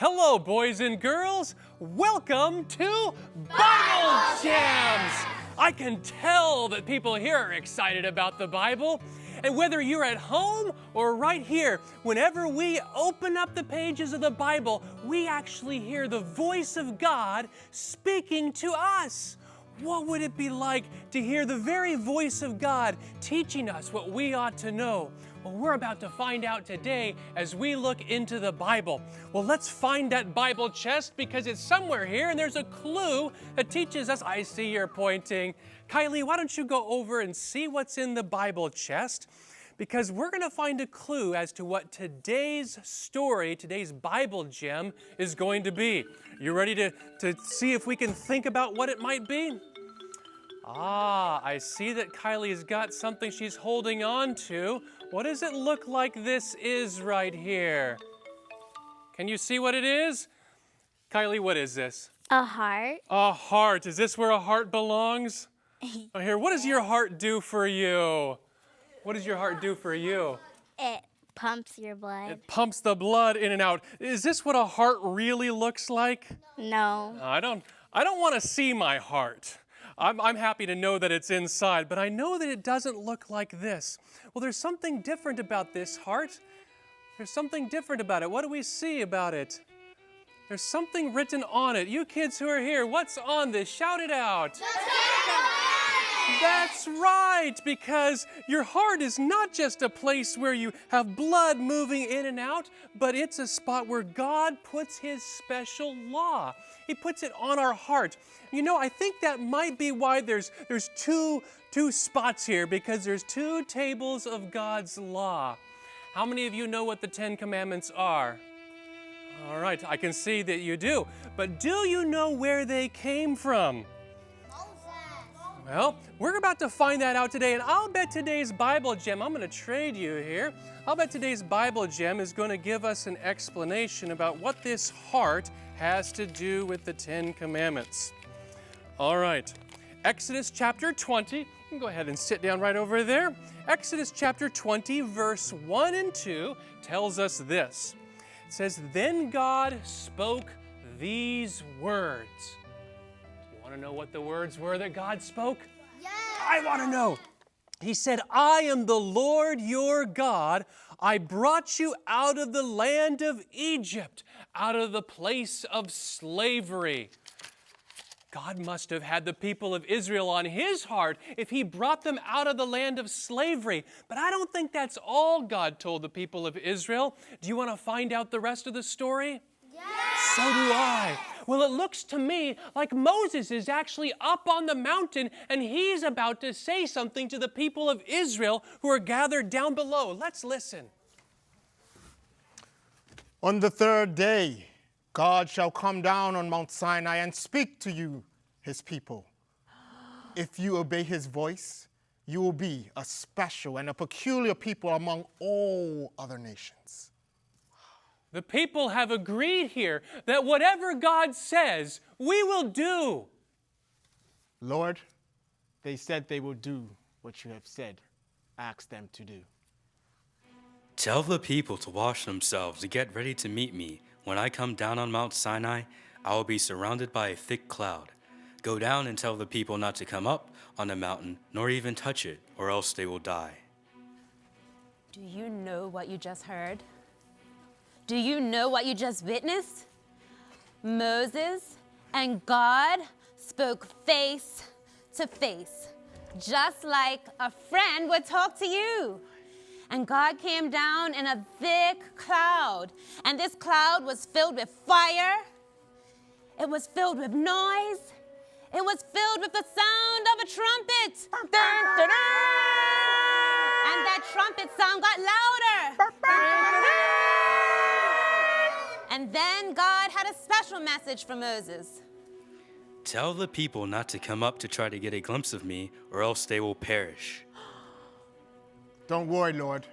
Hello, boys and girls. Welcome to Bible Jams. I can tell that people here are excited about the Bible. And whether you're at home or right here, whenever we open up the pages of the Bible, we actually hear the voice of God speaking to us. What would it be like to hear the very voice of God teaching us what we ought to know? Well, we're about to find out today as we look into the Bible. Well, let's find that Bible chest because it's somewhere here and there's a clue that teaches us. I see you're pointing. Kylie, why don't you go over and see what's in the Bible chest? Because we're going to find a clue as to what today's story, today's Bible gem is going to be. You ready to see if we can think about what it might be? I see that Kylie's got something she's holding on to. What does it look like this is right here? Can you see what it is? Kylie, what is this? A heart. A heart. Is this where a heart belongs? Oh, here, what does your heart do for you? What does your heart do for you? It pumps your blood. It pumps the blood in and out. Is this what a heart really looks like? No. I don't want to see my heart. I'm happy to know that it's inside, but I know that it doesn't look like this. Well, there's something different about this heart. There's something different about it. What do we see about it? There's something written on it. You kids who are here, what's on this? Shout it out. That's right, because your heart is not just a place where you have blood moving in and out, but it's a spot where God puts His special law. He puts it on our heart. You know, I think that might be why there's two spots here, because there's two tables of God's law. How many of you know what the 10 Commandments are? All right, I can see that you do. But do you know where they came from? Well, we're about to find that out today, and I'll bet today's Bible gem, I'm going to trade you here, I'll bet today's Bible gem is going to give us an explanation about what this heart has to do with the 10 Commandments. All right, Exodus chapter 20, you can go ahead and sit down right over there. Exodus chapter 20, verse 1 and 2 tells us this. It says, "Then God spoke these words." Want to know what the words were that God spoke? Yes! I want to know. He said, "I am the Lord your God. I brought you out of the land of Egypt, out of the place of slavery." God must have had the people of Israel on His heart if He brought them out of the land of slavery. But I don't think that's all God told the people of Israel. Do you want to find out the rest of the story? Yes! So do I. Well, it looks to me like Moses is actually up on the mountain and he's about to say something to the people of Israel who are gathered down below. Let's listen. "On the third day, God shall come down on Mount Sinai and speak to you, His people. If you obey His voice, you will be a special and a peculiar people among all other nations." The people have agreed here that whatever God says, we will do. Lord, they said they will do what you have said. Ask them to do. Tell the people to wash themselves and get ready to meet me. When I come down on Mount Sinai, I will be surrounded by a thick cloud. Go down and tell the people not to come up on the mountain, nor even touch it, or else they will die. Do you know what you just heard? Do you know what you just witnessed? Moses and God spoke face to face, just like a friend would talk to you. And God came down in a thick cloud, and this cloud was filled with fire. It was filled with noise. It was filled with the sound of a trumpet. Dun, dun, dun. And that trumpet sound got louder. And then God had a special message for Moses. Tell the people not to come up to try to get a glimpse of me, or else they will perish. Don't worry, Lord.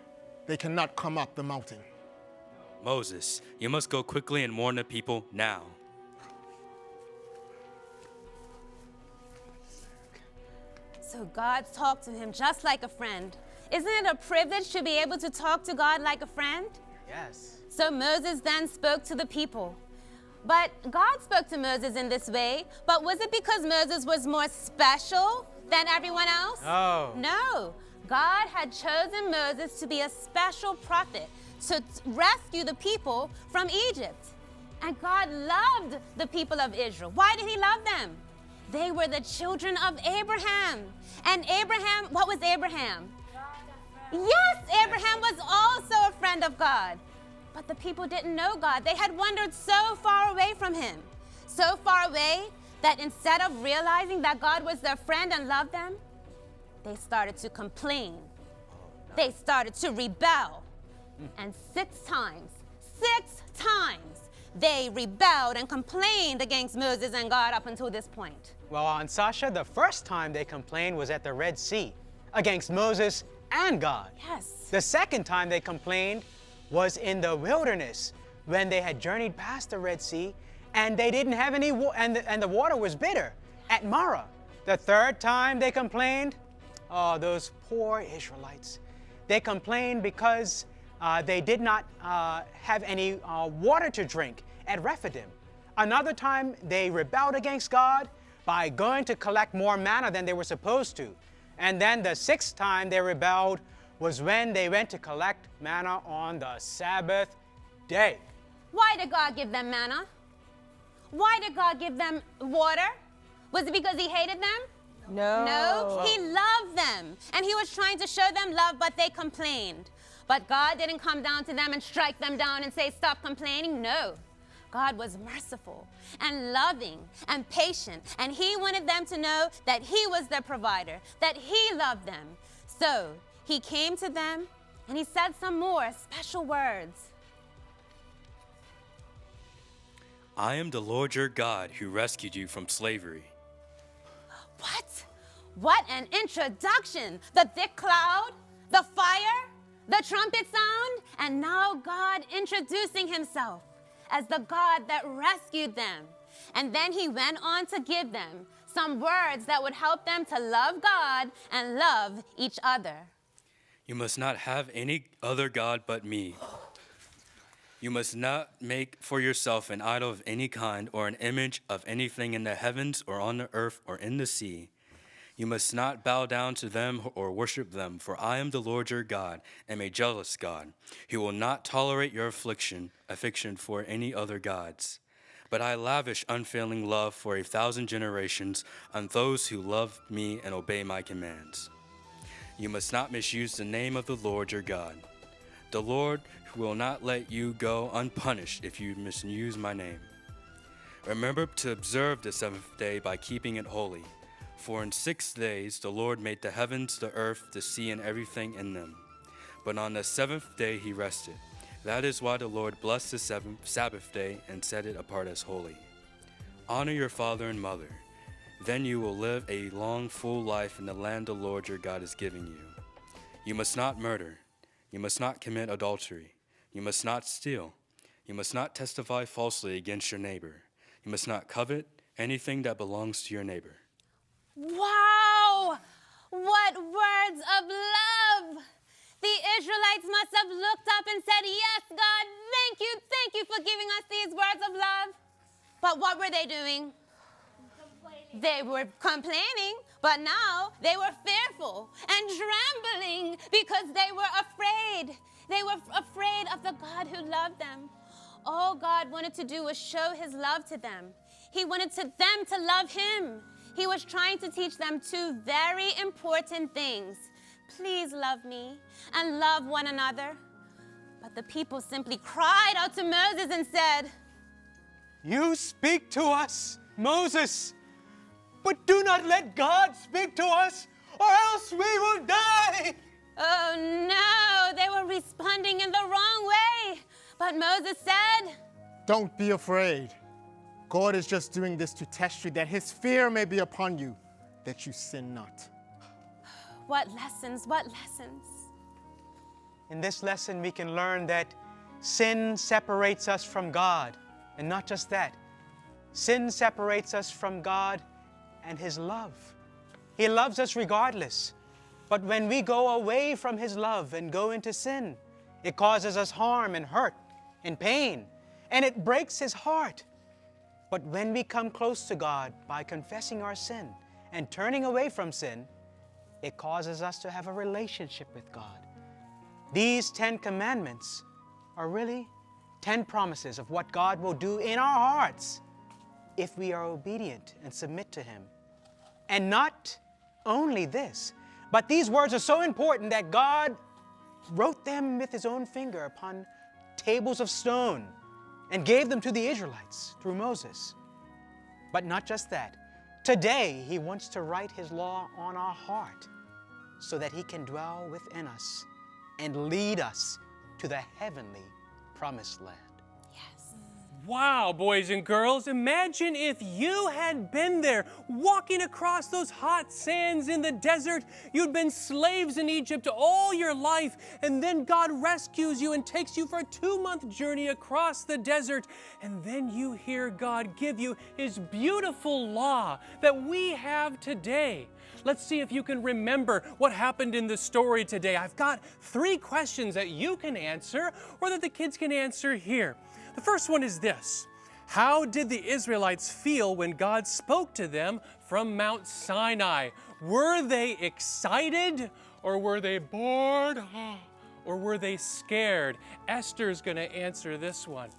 They cannot come up the mountain. Moses, you must go quickly and warn the people now. So God talked to him just like a friend. Isn't it a privilege to be able to talk to God like a friend? Yes. So Moses then spoke to the people. But God spoke to Moses in this way, but was it because Moses was more special than everyone else? No. No. God had chosen Moses to be a special prophet to rescue the people from Egypt. And God loved the people of Israel. Why did he love them? They were the children of Abraham. And Abraham, what was Abraham? Yes, Abraham was also a friend of God. But the people didn't know God. They had wandered so far away from him. So far away that instead of realizing that God was their friend and loved them, they started to complain. They started to rebel. And 6 times, they rebelled and complained against Moses and God up until this point. Well, Aunt Sasha, the first time they complained was at the Red Sea against Moses and God. Yes. The second time they complained was in the wilderness when they had journeyed past the Red Sea and they didn't have any and the water was bitter at Marah. The third time they complained, oh, those poor Israelites. They complained because they did not have any water to drink at Rephidim. Another time they rebelled against God by going to collect more manna than they were supposed to. And then the 6th time they rebelled was when they went to collect manna on the Sabbath day. Why did God give them manna? Why did God give them water? Was it because he hated them? No, he loved them. And he was trying to show them love, but they complained. But God didn't come down to them and strike them down and say, stop complaining. No. God was merciful and loving and patient. And he wanted them to know that he was their provider, that he loved them. So he came to them and he said some more special words. I am the Lord your God who rescued you from slavery. What? What an introduction. The thick cloud, the fire, the trumpet sound, and now God introducing himself as the God that rescued them. And then he went on to give them some words that would help them to love God and love each other. You must not have any other God but me. You must not make for yourself an idol of any kind or an image of anything in the heavens or on the earth or in the sea. You must not bow down to them or worship them, for I am the Lord your God, am a jealous God, who will not tolerate your affection for any other gods. But I lavish unfailing love for 1,000 generations on those who love me and obey my commands. You must not misuse the name of the Lord your God. The Lord will not let you go unpunished if you misuse my name. Remember to observe the 7th day by keeping it holy. For in 6 days the Lord made the heavens, the earth, the sea, and everything in them. But on the 7th day he rested. That is why the Lord blessed the Sabbath day and set it apart as holy. Honor your father and mother. Then you will live a long, full life in the land the Lord your God is giving you. You must not murder. You must not commit adultery. You must not steal. You must not testify falsely against your neighbor. You must not covet anything that belongs to your neighbor. Wow! What words of love! The Israelites must have looked up and said, yes, God, thank you for giving us these words of love. But what were they doing? They were complaining, but now they were fearful and trembling because they were afraid. They were afraid of the God who loved them. All God wanted to do was show his love to them. He wanted them to love him. He was trying to teach them 2 very important things. Please love me and love one another. But the people simply cried out to Moses and said, You speak to us, Moses, but do not let God speak to us, or else we will die. oh no, they were responding in the wrong way. But Moses said, Don't be afraid. God is just doing this to test you, that his fear may be upon you, that you sin not. what lessons, what lessons. In this lesson, we can learn that sin separates us from God. And not just that, sin separates us from God and his love. He loves us regardless. But when we go away from his love and go into sin, it causes us harm and hurt and pain. And it breaks his heart. But when we come close to God by confessing our sin and turning away from sin, it causes us to have a relationship with God. These 10 commandments are really 10 promises of what God will do in our hearts if we are obedient and submit to Him. And not only this, but these words are so important that God wrote them with His own finger upon tables of stone and gave them to the Israelites through Moses. But not just that. Today, He wants to write His law on our heart so that He can dwell within us and lead us to the heavenly promised land. Wow, boys and girls, imagine if you had been there, walking across those hot sands in the desert. You'd been slaves in Egypt all your life, and then God rescues you and takes you for a 2-month journey across the desert, and then you hear God give you His beautiful law that we have today. Let's see if you can remember what happened in the story today. I've got 3 questions that you can answer or that the kids can answer here. The first one is this: how did the Israelites feel when God spoke to them from Mount Sinai? Were they excited, or were they bored, or were they scared? Esther's going to answer this one.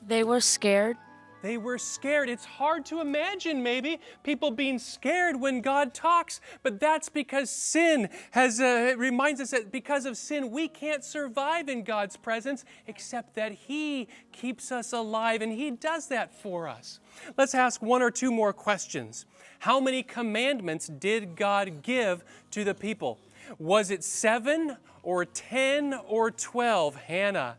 They were scared. They were scared. It's hard to imagine, maybe, people being scared when God talks, but that's because sin it reminds us that because of sin, we can't survive in God's presence, except that He keeps us alive, and He does that for us. Let's ask 1 or 2 more questions. How many commandments did God give to the people? Was it 7 or 10 or 12? Hannah?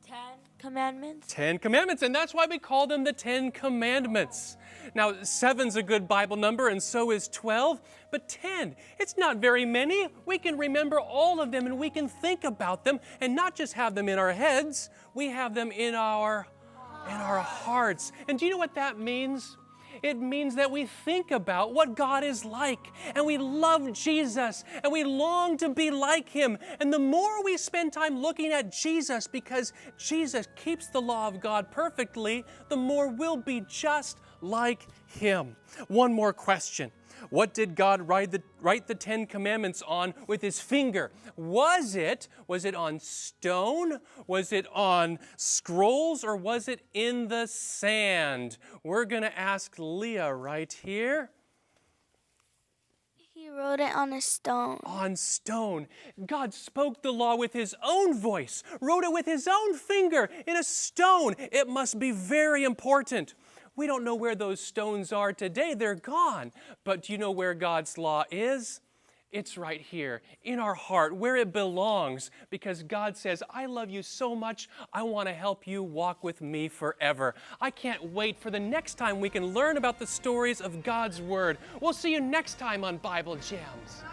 10 commandments. 10 commandments, and that's why we call them the 10 commandments. Now, 7's a good Bible number, and so is 12, but 10, it's not very many. We can remember all of them, and we can think about them, and not just have them in our heads, we have them in our hearts. And do you know what that means? It means that we think about what God is like, and we love Jesus, and we long to be like Him. And the more we spend time looking at Jesus, because Jesus keeps the law of God perfectly, the more we'll be just like Him. One more question. What did God write the 10 commandments on with His finger? Was it on stone? Was it on scrolls? Or was it in the sand? We're going to ask Leah right here. He wrote it on a stone. On stone. God spoke the law with His own voice, wrote it with His own finger in a stone. It must be very important. We don't know where those stones are today. They're gone. But do you know where God's law is? It's right here in our heart, where it belongs, because God says, I love you so much, I want to help you walk with me forever. I can't wait for the next time we can learn about the stories of God's Word. We'll see you next time on Bible Gems.